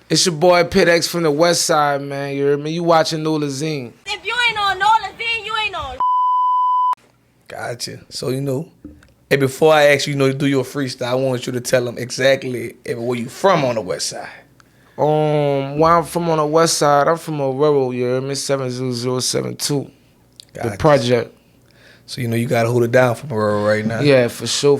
It's your boy Pittx from the West Side, man. You hear me? You watching Nolazine. If you ain't on Nolazine, you ain't on. Gotcha. So, and before I ask you, to do your freestyle, I want you to tell them exactly where you from on the West Side. Where I'm from on the West Side, I'm from Marrero, you hear me? 70072. Gotcha. The project. So, you got to hold it down for Marrero right now. Yeah, for sure,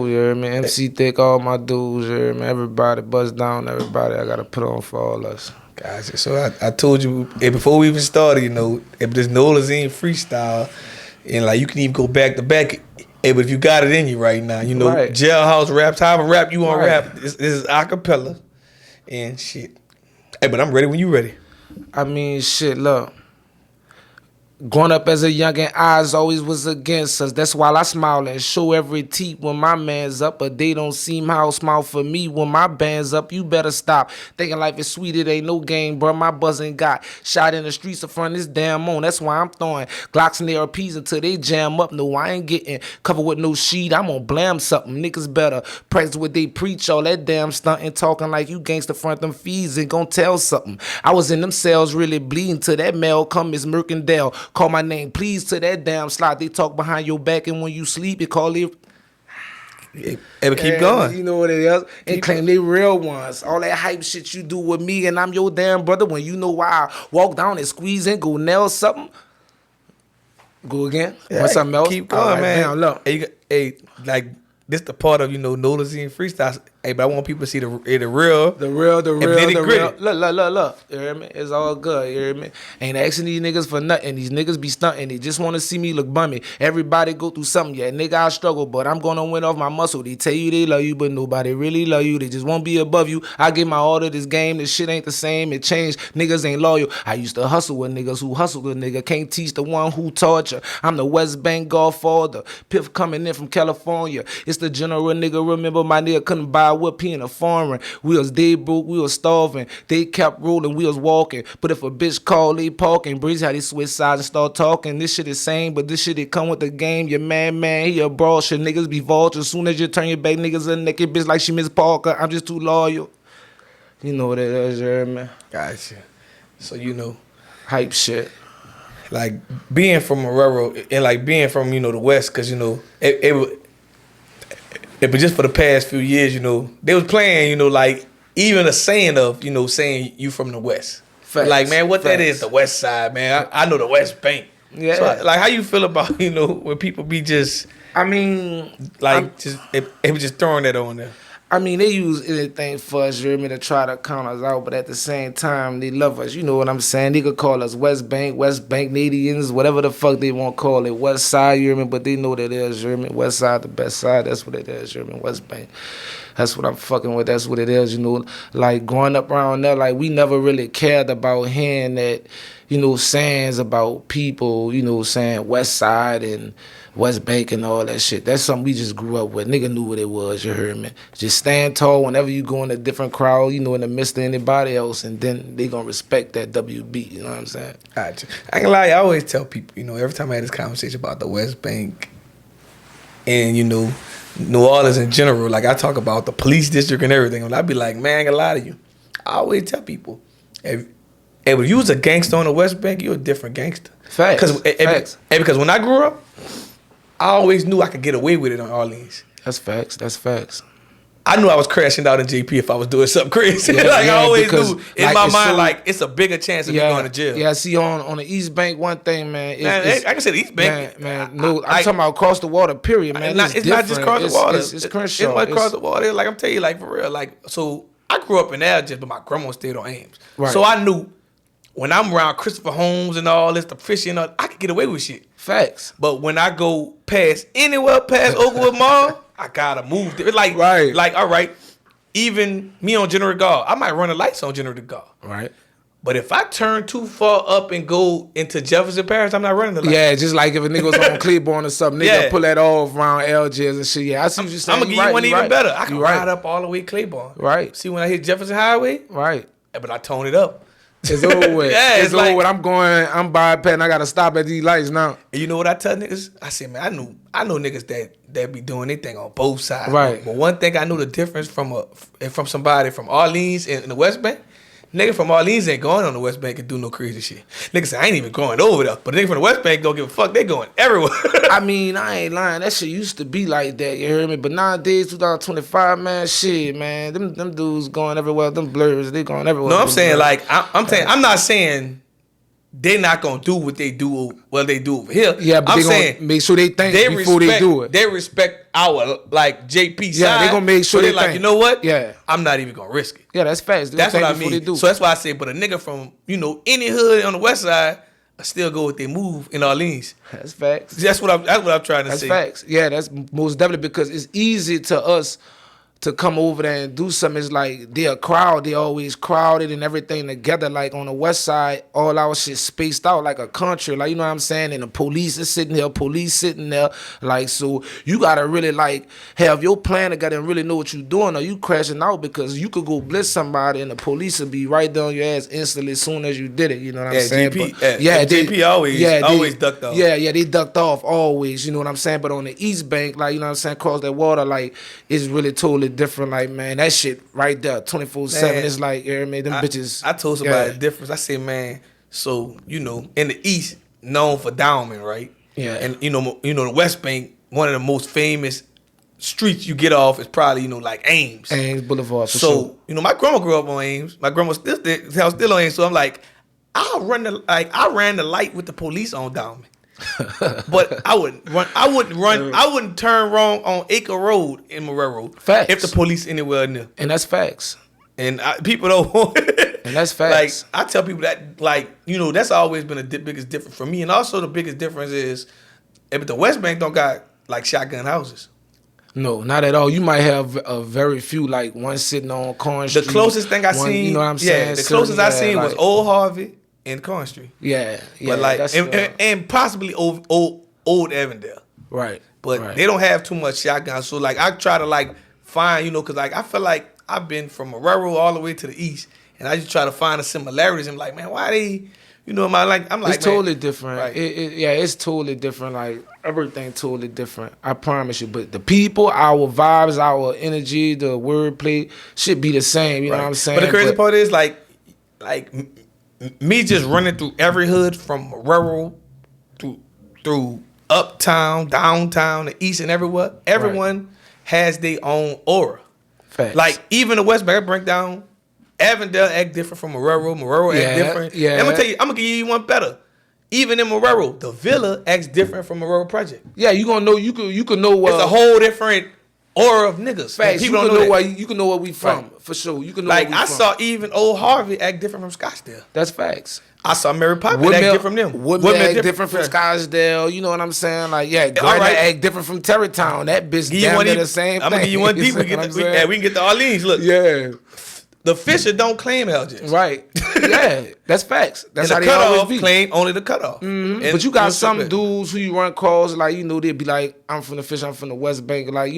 you hear me? MC Thick, all my dudes, you hear me? Everybody, buzz down, everybody. I got to put on for all us. Gotcha. So, I told you, before we even started, if there's Nolazine freestyle, and, you can even go back to back. Hey, but if you got it in you right now, right. Jailhouse rap, type of rap you want right. rap. This is acapella and shit. Hey, but I'm ready when you ready. I mean, shit, look. Growing up as a youngin', eyes always was against us. That's why I smile and show every teeth when my man's up. But they don't seem how smile for me when my band's up. You better stop thinking life is sweet. It ain't no game, bro. My buzzin' got shot in the streets in front of this damn moon. That's why I'm throwing Glocks and ARPs until they jam up. No, I ain't getting covered with no sheet. I'm gonna blam something. Niggas better practice what they preach. All that damn stuntin', talking like you gangsta front them fees and gon' tell something. I was in them cells really bleeding till that mail come Miss Mercandale. Call my name, please, to that damn slot. They talk behind your back, and when you sleep, it call it. Keep going. You know what it is? And claim they real ones. All that hype shit you do with me, and I'm your damn brother. When you know why I walk down and squeeze in, go nail something. Go again. Yeah, What's something else? Keep going, man. Damn, look. This the part of Nolazine freestyle. Hey, but I want people to see the real. The real. Look. Look. You hear me? It's all good. You hear me? Ain't asking these niggas for nothing. These niggas be stunting. They just want to see me look bummy. Everybody go through something. Yeah, nigga, I struggle, but I'm gonna win off my muscle. They tell you they love you, but nobody really love you. They just won't be above you. I give my all to this game. This shit ain't the same. It changed. Niggas ain't loyal. I used to hustle with niggas who hustle with nigga. Can't teach the one who taught you. I'm the West Bank Godfather. Piff coming in from California. It's the general nigga. Remember my nigga couldn't buy a whip. He in a foreign. We was dead broke. We was starving. They kept rolling. We was walking. But if a bitch call, they parking. Breeze how they switch sides and start talking. This shit is same, but this shit it come with the game. Your man, he a brawl. Shit niggas be vultures. Soon as you turn your back, niggas a naked bitch like she Miss Parker. I'm just too loyal. You know what it is, you hear me? Gotcha. So hype shit. Like being from Marrero and being from the West, cause but just for the past few years, they was playing, even a saying of, saying you from the West. Facts. Like, man, what that is, the West Side, man. I know the West Bank. Yeah. So, how you feel about, when people be just, it was just throwing that on there. I mean, they use anything for us, you hear me, to try to count us out, but at the same time, they love us. You know what I'm saying? They could call us West Bank Canadians, whatever the fuck they want to call it. West Side, you hear me? But they know what it is, you hear me? West Side, the best side, that's what it is, you hear me? West Bank. That's what I'm fucking with, that's what it is, growing up around there, we never really cared about hearing that, sayings about people, saying West Side and West Bank and all that shit. That's something we just grew up with. Nigga knew what it was, you heard me? Just stand tall whenever you go in a different crowd, in the midst of anybody else, and then they gonna respect that WB, you know what I'm saying? Gotcha. I ain't gonna lie, I always tell people, every time I had this conversation about the West Bank and, New Orleans in general, I talk about the police district and everything, and I be like, man, I ain't gonna lie to you. I always tell people, if you was a gangster on the West Bank, you're a different gangster. Facts. Because when I grew up, I always knew I could get away with it on Orleans. That's facts. I knew I was crashing out in JP if I was doing something crazy. Yeah, I always knew in my mind, it's a bigger chance of me going to jail. Yeah, see, on the East Bank, one thing, man. I can say the East Bank. No, I'm talking about across the water, period, man. It's not just across the water. It's Crenshaw. It's across the water. I'm telling you, for real. So I grew up in Algiers, but my grandma stayed on Ames. Right. So I knew when I'm around Christopher Holmes and all this, the fishing, I could get away with shit. Facts. But when I go anywhere past Oakwood Mall, I gotta move. It's all right. Even me on General Guard, I might run the lights on General Guard. Right. But if I turn too far up and go into Jefferson Parish, I'm not running the lights. Yeah, just like if a nigga was on Claiborne or something, nigga pull that off around Algiers and shit. Yeah, I see what you're saying. I'm gonna give you one even better. I can ride up all the way to Claiborne. Right. See when I hit Jefferson Highway? Right. But I tone it up. It's over with. Yeah, it's over with. I'm bypassing. I gotta stop at these lights now. And you know what I tell niggas? I say, man, I know niggas that be doing anything on both sides. Right. But one thing I knew the difference from somebody from Orleans in the West Bank, Nigga from Orleans ain't going on the West Bank and do no crazy shit. Nigga say, I ain't even going over there. But the nigga from the West Bank don't give a fuck. They going everywhere. I mean, I ain't lying. That shit used to be like that, you hear me? But nowadays, 2025, man, shit, man. Them dudes going everywhere. Them blurs, they going everywhere. No, I'm saying, like, I'm not saying they not gonna do what they do over here. Yeah, but I'm they saying gonna make sure they think before they do it. They respect our like JP side. Yeah, they gonna make sure so they like, think. you know what? Yeah, I'm not even gonna risk it. Yeah, that's facts. That's what I mean. So that's why I say, but a nigga from any hood on the West Side still go with their move in Orleans. That's facts. That's what I'm trying to say. That's facts. Yeah, that's most definitely because it's easy to us to come over there and do something. It's like they're a crowd. They always crowded and everything together. Like on the West Side, all our shit spaced out like a country. Like, you know what I'm saying? And the police is sitting there, police sitting there. Like, so you gotta really like have your plan together and really know what you're doing, or you crashing out because you could go blitz somebody and the police will be right there on your ass instantly as soon as you did it. You know what I'm saying? JP always ducked off. Yeah, they ducked off always. You know what I'm saying? But on the East Bank, like, you know what I'm saying, across that water, like, it's really totally different. Like, man, that shit right there, 24/7. It's like, you know what I mean? Them bitches. I told somebody the difference. I said, man, so in the East, known for Dowman, right? Yeah. And the West Bank, one of the most famous streets you get off is probably like Ames. Ames Boulevard. For so sure. My grandma grew up on Ames. My grandma still on Ames. So I'm like, I ran the light with the police on Dowman. But I wouldn't turn wrong on Acre Road in Marrero. Facts. If the police anywhere near. And that's facts. And people don't want it. And that's facts. Like, I tell people that, that's always been the biggest difference for me. And also the biggest difference is if the West Bank don't got like shotgun houses. No, not at all. You might have a very few, like one sitting on Corn Street. The closest thing I seen, you know what I'm saying? Yeah, the closest I seen was Old Harvey and Corn Street. Yeah. But and possibly old Avondale. Right. But they don't have too much shotguns. So I try to find, because I feel like I've been from Marrero all the way to the east, and I just try to find the similarities. I'm like, man, why they, I'm like, it's totally different. Right. It's totally different. Like everything totally different. I promise you. But the people, our vibes, our energy, the wordplay should be the same. You know what I'm saying? But the crazy part is me just running through every hood from Marrero through uptown, downtown, the east, and everywhere. Everyone has their own aura. Facts. Like even the West Bank break down, Avondale act different from Marrero. Marrero act different. Yeah. I'm gonna give you one better. Even in Marrero, the Villa acts different from Marrero Project. Yeah, you gonna know. You could know. It's a whole different aura of niggas. Facts. People you don't know where you can know where we from for sure. You can know. Like I saw even Old Harvey act different from Scottsdale. That's facts. I saw Mary Poppins act different from them. Woodmill act different from Scottsdale. You know what I'm saying? Like, Gardner act different from Terrytown. That bitch damn near the same thing. I'm gonna give you one deep. We can get to Orleans. Look. Yeah. The Fisher don't claim LJs. Right. Yeah. That's facts. That's how the they always be. Claim only the cutoff. Mm-hmm. But you got some dudes who you run calls like, they'd be like, I'm from the Fisher, I'm from the West Bank. Like,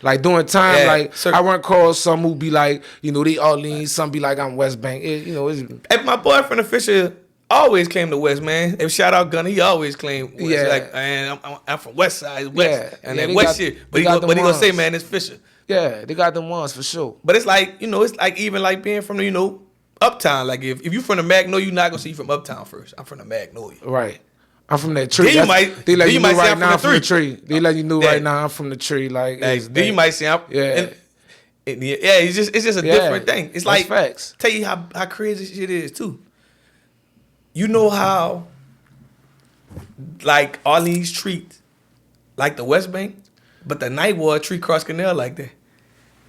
like during time, I run calls, some who be like, they Orleans, some be like, I'm West Bank. If my boy from the Fisher always came to West, man. If shout out Gunner, he always claimed West. Yeah. Like, man, I'm from West Side, West. Yeah. And then West shit. But he gonna say, man, it's Fisher. Yeah, they got them ones for sure. But it's like, it's like even like being from the, Uptown. Like if you from the Magnolia, you're not gonna say you from Uptown first. I'm from the Magnolia. Right. I'm from that tree. They let you know say right I'm now I'm from the tree. They let you know right now I'm from the tree. Like then you might say I'm it's just a different thing. It's like facts. Tell you how crazy shit is too. You know how like Orleans treat like the West Bank, but the Night Ward treat Cross Canal like that.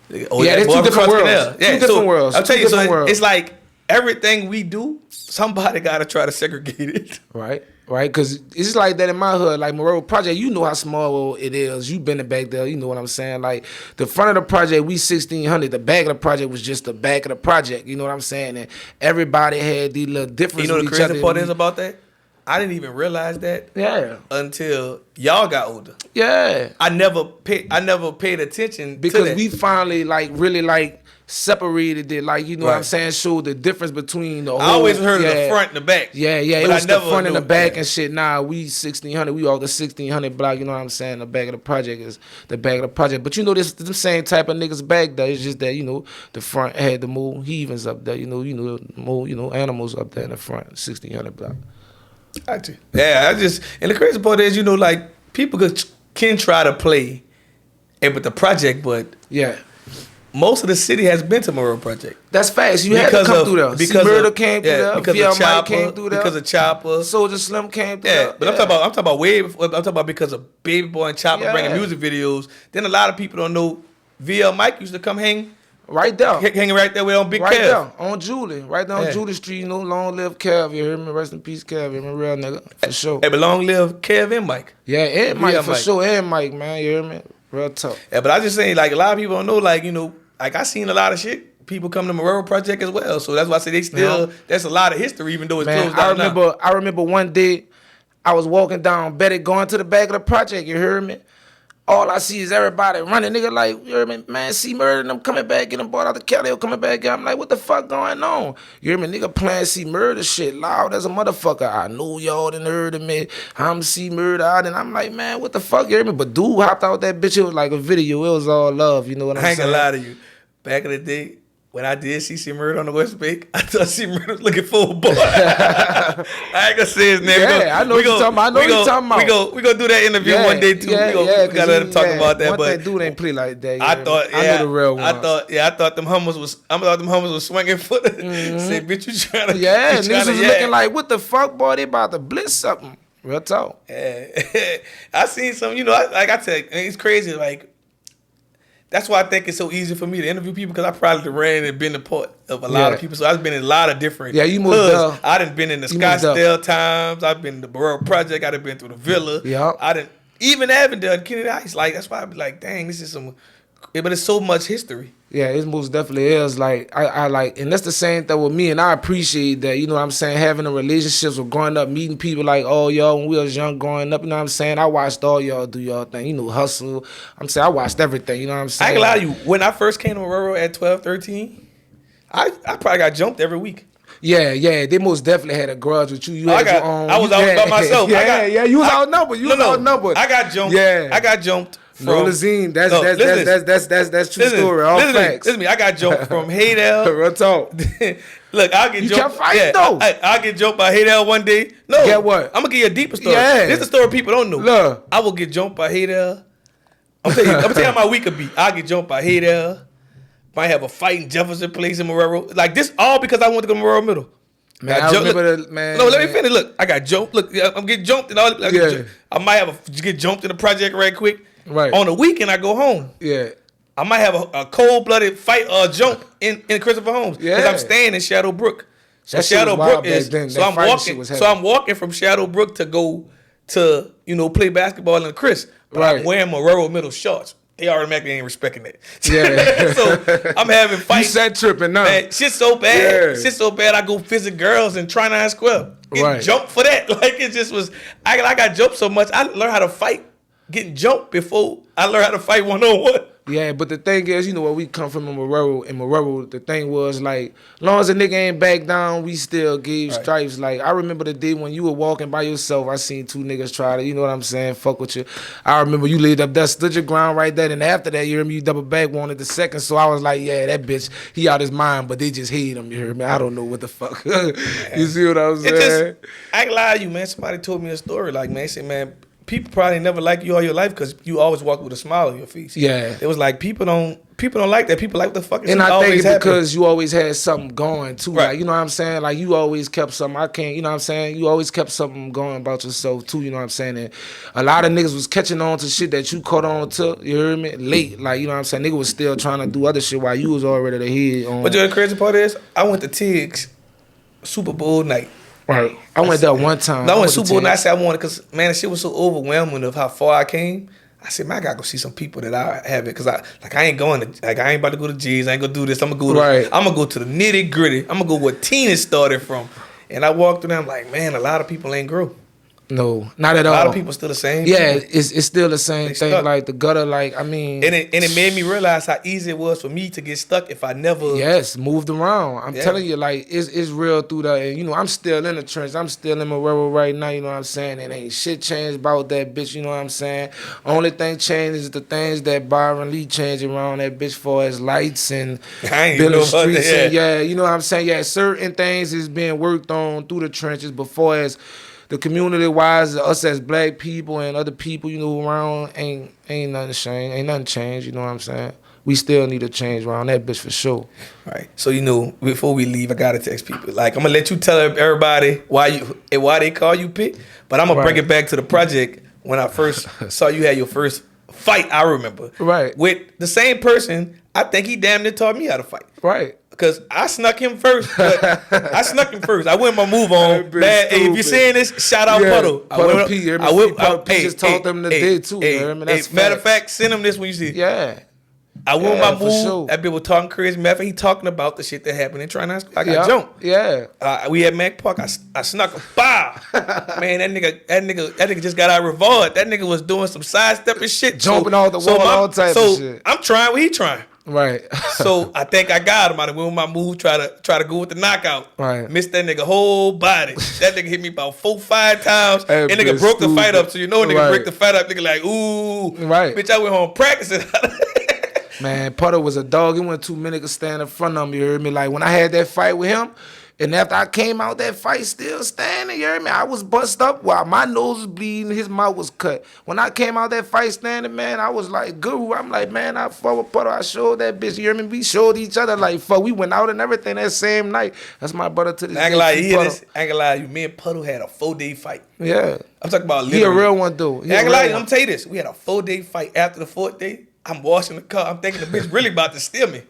It's two different worlds. Yeah, two different worlds. I'll tell you, it's like everything we do, somebody gotta try to segregate it. Right. Because it's like that in my hood, like Marrero Project, you know how small it is. You've been back there, you know what I'm saying? Like the front of the project, we 1,600. The back of the project was just the back of the project, you know what I'm saying? And everybody had these little differences. You know the crazy part is about that? I didn't even realize that until y'all got older. Yeah. I never paid attention because to that. we finally really separated it, like, you know what I'm saying, showed the difference between the whole. I always heard of the front and the back. Yeah, but it was I the never front and knew- the back yeah. and shit. Nah, we 1600, we all the 1600 block, you know what I'm saying? The back of the project is the back of the project. But you know, this the same type of niggas back there. It's just that, you know, the front had the more heathens up there, you know, more, you know, animals up there in the front, 1600 block. Yeah, and the crazy part is, you know, like, people can try to play with the project, but yeah, most of the city has been to Marrero Project. That's facts. You had to come through there. Because Murder came through there. because VL of Chopper, Mike came through there. because of Chopper. Soldier Slim came through Yeah, there. but I'm talking about way before. I'm talking about because of Baby Boy and Chopper bringing music videos. Then a lot of people don't know VL Mike used to come hanging right there, hanging right there with on Big right Kev. there on Julie, right there on Julie Street. You know, long live Kev. You hear me? Rest in peace, Kev. You hear me? Real nigga for sure. Hey, but long live Kev and Mike. Yeah, and Mike for Mike. sure, and Mike, man. You hear me? Real tough. Yeah, but I just saying, like, a lot of people don't know, like, you know, like, I seen a lot of shit. People come to Marrero Project as well, so that's why I say they still. That's a lot of history, even though it's closed down now. I remember one day I was walking down Betty going to the back of the project. You hear me? All I see is everybody running, nigga, like, you hear me? Man, see Murder and them coming back, getting bought out the Cali, coming back. I'm like, what the fuck going on? You hear me? Nigga playing See Murder shit loud as a motherfucker. I know y'all done heard of me. I'm See Murder out, and I'm like, man, what the fuck? You hear me? But dude hopped out that bitch. It was like a video. It was all love. You know what I'm I ain't saying? gonna lie to you. Back in the day, when I did see Murder on the West Bank, I thought Murder was looking for a boy. I ain't gonna say his name. Yeah, I know what you're talking about. I know what you're talking about. We gonna do that interview one day too. We gotta let him talk about that. But that dude ain't play like that. I thought, I know the real one. I thought them hummers was swinging for the. Say, bitch, you trying to? Yeah, niggas was looking like, what the fuck, boy? They about to blitz something. Real talk. Yeah. I seen some. You know, like I tell you, it's crazy. Like. That's why I think it's so easy for me to interview people, because I probably ran and been a part of a lot of people. So I've been in a lot of different. Yeah, you moved up. I done been in the Scottsdale Times. I've been in the Marrero Project. I done been through the Villa. Yeah. I done even Avondale, Kennedy Heights. Like, that's why I be like, dang, this is some. But it's so much history. Yeah, it most definitely is. Like, I like, and that's the same thing with me, and I appreciate that, you know what I'm saying, having the relationships with growing up, meeting people like all y'all when we was young growing up, you know what I'm saying? I watched all y'all do y'all thing, you know, hustle. I'm saying, I watched everything, you know what I'm saying? I ain't gonna lie to you, when I first came to Marrero at 12, 13, I probably got jumped every week. Yeah, they most definitely had a grudge with you. You had your own. I was out by myself. You was outnumbered. You was outnumbered. I got jumped. Yeah. I got jumped. Nolazine, that's true story. All facts. Listen to me. I got jumped from Haydell. Real talk. Look, I'll get you jumped. Kept fighting though. I'll get jumped by Haydell one day. No. Get what? I'm gonna give you a deeper story. Yeah. This is a story people don't know. Look. I will get jumped by Haydell. I'm gonna tell you how my week could be. I'll get jumped by Haydell. Might have a fight in Jefferson Place in Marrero. Like, this all because I went to go to Marrero Middle. Man, I remember the man. No, let me finish. Look, I got jumped. Look, I'm getting jumped and all. I might get jumped in the project right quick. Right. On the weekend, I go home. Yeah. I might have a cold-blooded fight or a jump in Christopher Holmes. Yeah. Because I'm staying in Shadow Brook. So That shit was Shadow wild Brook is. back then. So That I'm fighting walking. shit was heavy. So I'm walking from Shadow Brook to go to play basketball in the Chris. But I'm wearing Marrero Middle shorts. They automatically ain't respecting that. Yeah. So I'm having fights. You said tripping now. Man, shit's so bad. Yeah. Shit's so bad. I go visit girls in Trinidad Square. Get jumped for that. Like, it just was. I got jumped so much. I learned how to fight. Getting jumped before I learned how to fight one-on-one. Yeah, but the thing is, you know, where we come from in Marrero, the thing was, like, long as a nigga ain't back down, we still gave stripes. Like, I remember the day when you were walking by yourself, I seen two niggas try to, you know what I'm saying, fuck with you. I remember you laid up there, stood your ground right there, and after that, you heard me, you double back, wanted the second, so I was like, yeah, that bitch, he out his mind, but they just hate him, you heard me? I don't know what the fuck. You see what I'm saying? I ain't lie to you, man. Somebody told me a story, like, man, they said, man, people probably never like you all your life because you always walk with a smile on your face. Yeah. It was like, people don't like that. People like, what the fuck is and I think it's because happening? you always had something going too. Right. Like, you know what I'm saying? Like, you always kept something. You know what I'm saying? You always kept something going about yourself too, you know what I'm saying? And a lot of niggas was catching on to shit that you caught on to, you heard me? Late. Like, you know what I'm saying? Nigga was still trying to do other shit while you was already the head on. But you know the crazy part is, I went to Pittx Super Bowl night. Right. I went there one time. I went Super Bowl night. I said I wanted, because, man, the shit was so overwhelming of how far I came. I said, man, I gotta go see some people that I haven't, because I ain't about to go to G's. I ain't gonna do this. I'm gonna go to the nitty gritty. I'm gonna go where Tina started from. And I walked through there, I'm like, man, a lot of people ain't grow. No, not at A all. lot of people still the same. Yeah, people. it's still the same They thing. stuck. Like the gutter, like I mean, And it made me realize how easy it was for me to get stuck if I never. yes, moved around. I'm Yeah. telling you, like it's real through that. And, you know, I'm still in the trench. I'm still in Marrero right now. You know what I'm saying? And ain't shit changed about that bitch. You know what I'm saying? Only thing changed is the things that Byron Lee changed around that bitch for as lights and I ain't building know about streets. that. And yeah, you know what I'm saying? Yeah, certain things is being worked on through the trenches before as the community wise, us as black people and other people, you know, around ain't nothing changed. Ain't nothing changed, you know what I'm saying? We still need to change around that bitch for sure. Right. So before we leave, I gotta text people. Like I'm gonna let you tell everybody why they call you Pitt, but I'm gonna bring it back to the project when I first saw you had your first fight. I remember. Right. With the same person, I think he damn near taught me how to fight. Right. Because I snuck him first. I went my move on. Man, hey, if you're seeing this, shout out Puddle. Puddle P. P just taught them today too. Matter of fact, send him this when you see it. Yeah. I went my move. Sure. That bitch was talking crazy. Matter of fact, he talking about the shit that happened in Trinidad School. I got jumped. Yeah. We had Mac Park. I snuck him. Bow. Man, that nigga just got out of revolt. That nigga was doing some sidestepping shit. Jumping all the wall, all type of shit. I'm trying what he trying. Right. So I think I got him. I went with my move, try to go with the knockout. Right. Missed that nigga whole body. That nigga hit me about 4-5 times. That And nigga broke the fight up. So you know a nigga Right. break the fight up. Nigga like, ooh. Right. Bitch, I went home practicing. Man, Puddle was a dog. He went 2 minutes to stand in front of me, you heard me? Like when I had that fight with him, and after I came out that fight still standing, you heard me? I was bust up while my nose was bleeding, his mouth was cut. When I came out that fight standing, man, I was like, guru. I'm like, man, I fought with Puddle. I showed that bitch, you hear me? We showed each other like, fuck, we went out and everything that same night. That's my brother to this I ain't day. gonna lie, you. Me and Puddle had a 4-day fight. Yeah. I'm talking about He a real one, dude. I ain't gonna lie, I'm gonna tell you this. We had a 4-day fight. After the 4th day, I'm washing the car. I'm thinking the bitch really about to steal me.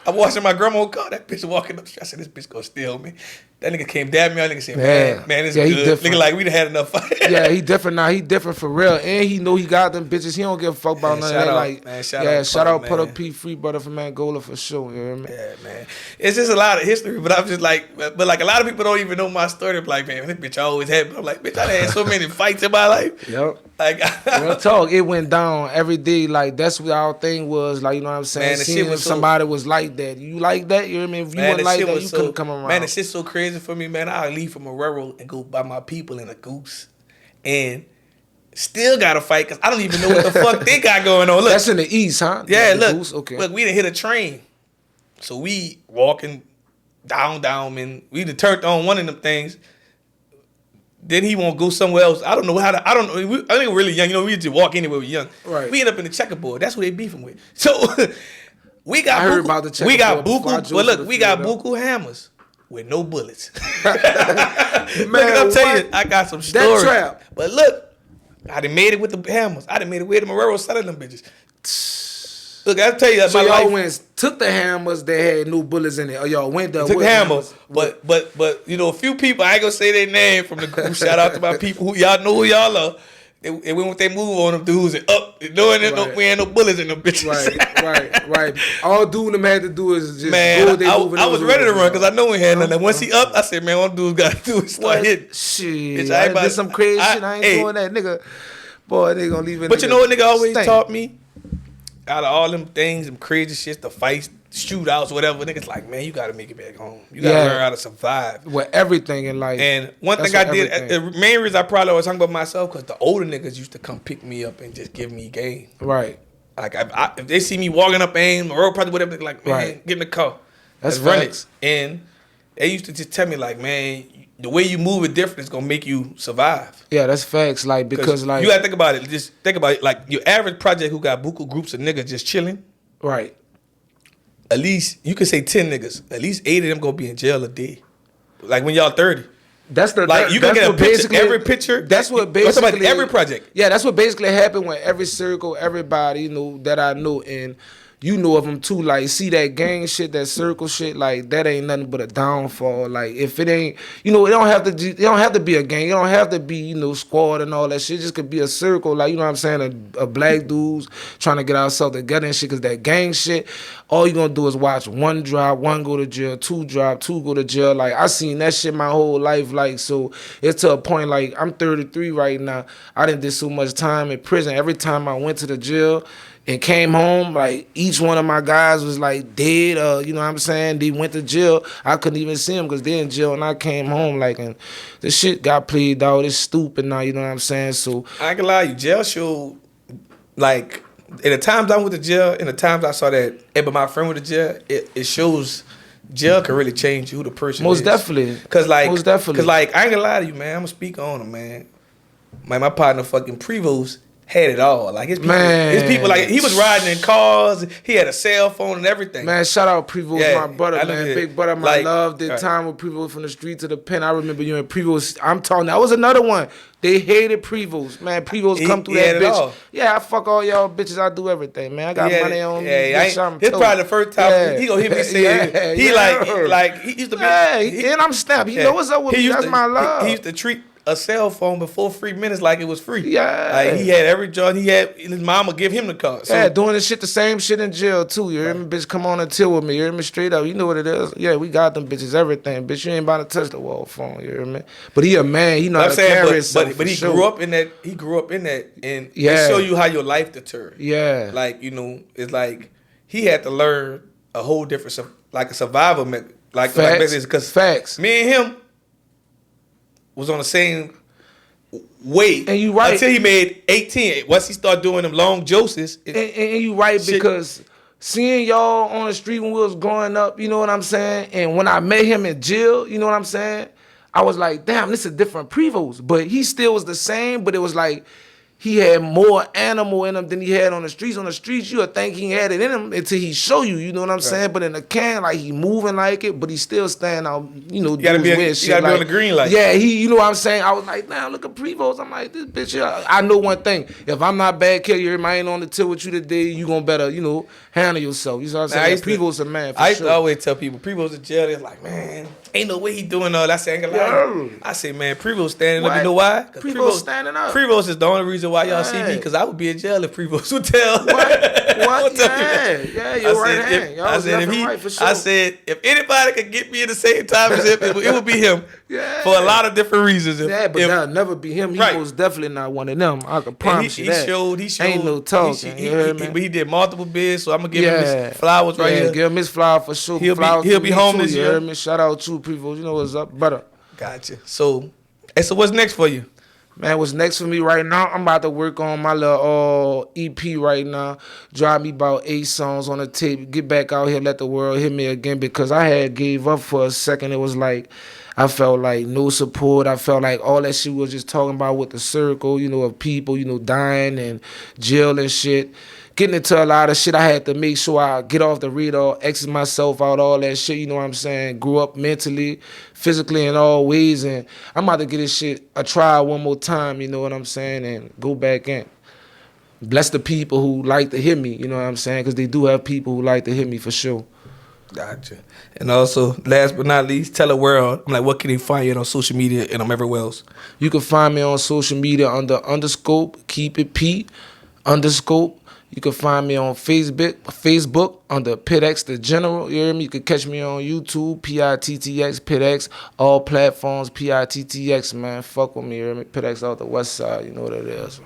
I'm washing my grandma's car. That bitch walking up the street. I said, this bitch gonna steal me. That nigga came dab me. That nigga said, man, this is good. Nigga like, we done had enough fight. Yeah, he different now. He different for real. And he know he got them bitches. He don't give a fuck about none of that. Like, shout out Puddle P, free brother from Angola for sure. You know what I mean? Yeah, man. It's just a lot of history, but I'm just like, but like a lot of people don't even know my story. I'm like, man, this bitch always had. I'm like, bitch, I done had so many fights in my life. Yep. Like, real talk, it went down every day. Like that's what our thing was. Like, you know what I'm saying? Man, the seeing shit if was somebody was like that, you like that? You know what I mean? If you wasn't like that, you couldn't come around. Man, the shit's so crazy for me, man. I leave from Marrero and go buy my people in a goose, and still got to fight because I don't even know what the fuck they got going on. Look, that's in the east, huh? Yeah, the look, goose? Okay. Look, we done hit a train, so we walking down, and we done turned on one of them things. Then he won't go somewhere else. I don't know how to. I don't know. I think we're really young. You know, we just walk anywhere we're young. Right. We end up in the checkerboard. That's what they beefing with. So we got. I heard about the checkerboard. We got buku. But look, we got buku buku hammers with no bullets. Man, look, I'm telling you, I got some stories. That trap. But look, I done made it with the hammers. I done made it with the Marrero selling them bitches. Look, I'll tell you, so my y'all life. went took the hammers that had no bullets in it, or y'all went there Took with hammers, but you know, a few people, I ain't gonna say their name from the group. Shout out to my people who y'all know who y'all are. They went with their move on them dudes and up, knowing that we ain't no bullets in them bitches. Right. All dude them had to do is just man, go. I was ready to run because I know we had nothing. Once he up, I said, man, one dude's got to do is start hitting. Shit, Bitch, I did some crazy shit. I ain't doing that, nigga. Boy, they gonna leave it. But you know what nigga always taught me? Out of all them things, them crazy shit, the fights, shootouts, whatever, niggas like, man, you gotta make it back home. You gotta learn how to survive. With everything in life. And one thing I did, the main reason I probably always talking about myself, because the older niggas used to come pick me up and just give me game. Right. Like, if they see me walking up AIM, or probably whatever, they're like, man, get in the car. That's run facts. it. And they used to just tell me, like, man, the way you move it different is gonna make you survive. Yeah, that's facts. Like, because like you gotta think about it. Just think about it. Like your average project who got buku groups of niggas just chilling. Right. At least you can say 10 niggas. At least 8 of them gonna be in jail a day. Like when y'all 30. That's the like you can get a picture, every picture. That's what basically about every project. Yeah, that's what basically happened with every circle, everybody, you know, that I know. And you know of them too. Like, see that gang shit, that circle shit, like that ain't nothing but a downfall. Like, if it ain't, it don't have to be a gang. It don't have to be, squad and all that shit. It just could be a circle. Like, you know what I'm saying? A black dudes trying to get ourselves together and shit. Cause that gang shit, all you gonna do is watch one drop, one go to jail, two drop, two go to jail. Like, I seen that shit my whole life. Like, so it's to a point. Like, I'm 33 right now. I done did so much time in prison. Every time I went to the jail and came home, like, each one of my guys was like dead, you know what I'm saying? They went to jail. I couldn't even see them because they're in jail, and I came home, like, and the shit got played out. It's stupid now, you know what I'm saying? So I ain't gonna lie, you jail show, like, in the times I went to jail, in the times I saw that but my friend went to jail, it shows jail can really change who the person most is. definitely. Cause like, most definitely. Cause like, I ain't gonna lie to you, man. I'm gonna speak on him, man. My partner fucking Prevost had it all. Like, his people, like, he was riding in cars. He had a cell phone and everything. Man, shout out Prevost, my brother, man. Big brother, my love. Did time with Prevost from the street to the pen. I remember you and Prevost. I'm talking, that was another one. They hated Prevost. Man, Prevost come through that bitch. Yeah, I fuck all y'all bitches. I do everything, man. I got money on me. Bitch, it's probably the first time he gonna hit me saying, he used to be. And I'm snapped. He know what's up with me. That's my love. He used to treat a cell phone before 3 minutes like it was free. Yeah. Like, he had every job. He had his mama give him the car. So, yeah, doing the same shit in jail too. You hear me? Bitch, come on and chill with me. You hear me? Straight up. You know what it is. Yeah, we got them bitches, everything. Bitch, you ain't about to touch the wall phone. You hear me? But he a man. He know how to carry himself. But he grew up in that. He grew up in that. And it show you how your life deterred. Yeah. Like, it's like he had to learn a whole different, like a survival method. Like, because facts. Me and him was on the same way, and you right, until he made 18. Once he started doing them long joses, and you right, shit. Because seeing y'all on the street when we was growing up, you know what I'm saying, and when I met him in jail, you know what I'm saying, I was like, damn, this is different Prevost, but he still was the same, but it was like he had more animal in him than he had on the streets. On the streets, you would think he had it in him until he show you, you know what I'm saying? But in the can, like, he moving like it, but he still staying out, you gotta be on the green light. Yeah, you know what I'm saying? I was like, damn, look at Prevost. I'm like, this bitch, I know one thing. If I'm not bad kid, I ain't on the till with you today, you gonna better, handle yourself. You know what I'm saying? Prevost a man, for I used to always tell people, Prevost in jail, they're like, man, ain't no way he doing all that. I say, man, Prevost standing up. You know why? Prevost standing up. Prevost is the only reason why y'all see me, because I would be in jail if Prevost would tell. What? Yeah, you're right hand. I said, if anybody could get me at the same time as him, it would be him. Yeah. For a lot of different reasons. But that'll never be him. He was definitely not one of them. I can promise you that. He showed. Ain't no talking. But he did multiple bids, so I'm going to give him his flowers right here. Give him his flower for sure. He'll be home this year. Shout out to Prevost. You know what's up, brother. Gotcha. So what's next for you? Man, what's next for me right now? I'm about to work on my little EP right now. Drop me about 8 songs on the tape. Get back out here, let the world hit me again, because I had gave up for a second. It was like I felt like no support. I felt like all that shit was just talking about with the circle, of people, dying and jail and shit. Getting into a lot of shit, I had to make sure I get off the radar, exit myself out, all that shit, you know what I'm saying? Grew up mentally, physically, in all ways, and I'm about to get this shit a try one more time, you know what I'm saying, and go back in. Bless the people who like to hear me, you know what I'm saying, because they do have people who like to hear me for sure. Gotcha. And also, last but not least, tell the world, what can they find you on social media and everywhere else? You can find me on social media under _, keep it P, _. You can find me on Facebook under Pittx the General. You hear me? You can catch me on YouTube, Pittx, Pittx, all platforms, Pittx, man. Fuck with me, you hear me? Pittx out the west side, you know what it is.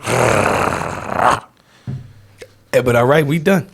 But all right, we done.